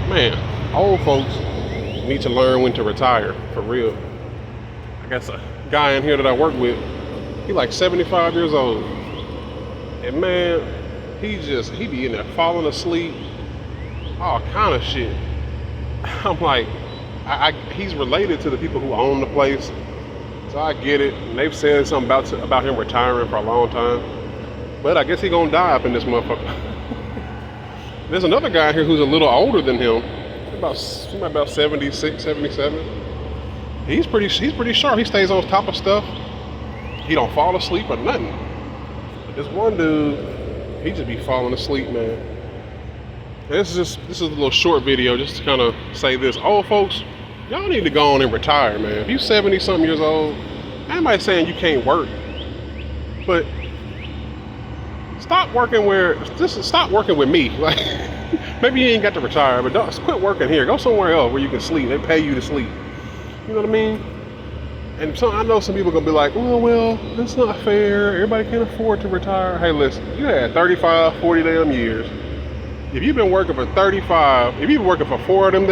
Man, old folks need to learn when to retire, for real. I got a guy in here that I work with, he like 75 years old. And man, he be in there falling asleep, all kind of shit. I'm like, he's related to the people who own the place, so I get it. And they've said something about him retiring for a long time, but I guess he gonna die up in this motherfucker. There's another guy here who's a little older than him, about 76, 77. He's pretty sharp. He stays on top of stuff. He don't fall asleep or nothing. But this one dude, he just be falling asleep, man. And this is a little short video just to kind of say this. Old folks, y'all need to go on and retire, man. If you 70 something years old, anybody saying you can't work, but stop working stop working with me. Like, maybe you ain't got to retire, but don't quit working here. Go somewhere else where you can sleep. They pay you to sleep. You know what I mean? And I know some people are gonna be like, oh well, that's not fair. Everybody can't afford to retire. Hey, listen, you had 35, 40 damn years. If you've been working for 35, if you've been working for 4 of them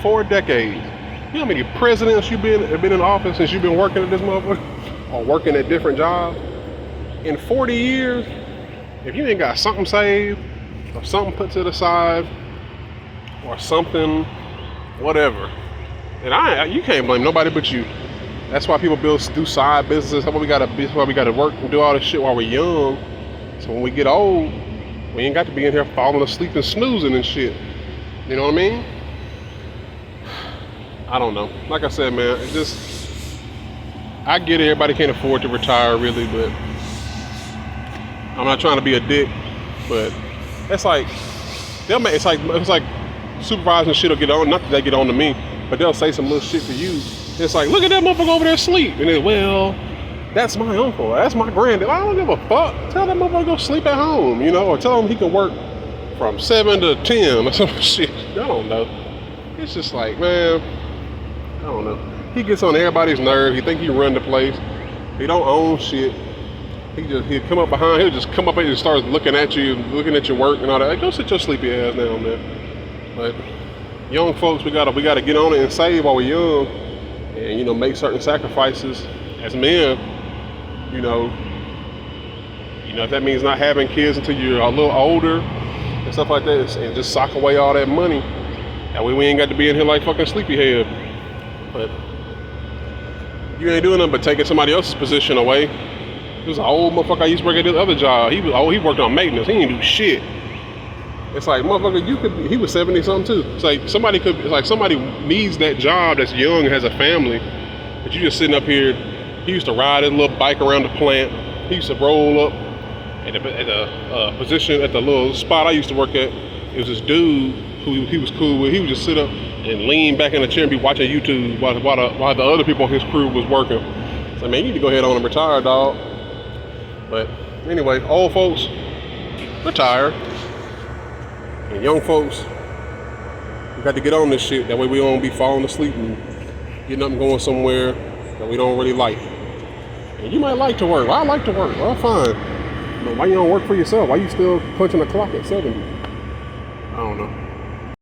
4 decades. You know how many presidents have been in office since you've been working at this motherfucker? Or working at different jobs? In 40 years, if you ain't got something saved, or something put to the side, or something, whatever, and you can't blame nobody but you. That's why people do side businesses. That's why we gotta work and do all this shit while we're young. So when we get old, we ain't got to be in here falling asleep and snoozing and shit. You know what I mean? I don't know. Like I said, man, I get it. Everybody can't afford to retire, really, but I'm not trying to be a dick. But it's like supervising shit will get on. Not that they get on to me, but they'll say some little shit to you. It's like, look at that motherfucker over there asleep, and then, well, that's my uncle. That's my granddad. I don't give a fuck. Tell that motherfucker to go sleep at home, you know, or tell him he can work from 7 to 10 or some shit. I don't know. It's just like, man, I don't know. He gets on everybody's nerves. He think he run the place. He don't own shit. He'll come up behind. He'll just come up and start looking at you, looking at your work and all that. Like, go sit your sleepy ass down, man. But young folks, we gotta get on it and save while we're young, and, you know, make certain sacrifices as men. You know, if that means not having kids until you're a little older and stuff like that, and just sock away all that money. That way we ain't got to be in here like fucking sleepyhead. But you ain't doing nothing but taking somebody else's position away. There was an old motherfucker I used to work at this other job. He worked on maintenance. He didn't do shit. It's like, motherfucker, he was 70 something too. It's like somebody needs that job that's young and has a family, but you just sitting up here. He used to ride his little bike around the plant. He used to roll up at the position at the little spot I used to work at. It was this dude who he was cool with. He would just sit up and lean back in the chair and be watching YouTube while the other people on his crew was working. So, man, you need to go ahead on and retire, dog. But anyway, old folks, retire. And young folks, we got to get on this shit. That way we don't be falling asleep and getting up and going somewhere that we don't really like. And you might like to work. Well, I like to work. Well, fine. But why you don't work for yourself? Why you still punching the clock at 70? I don't know.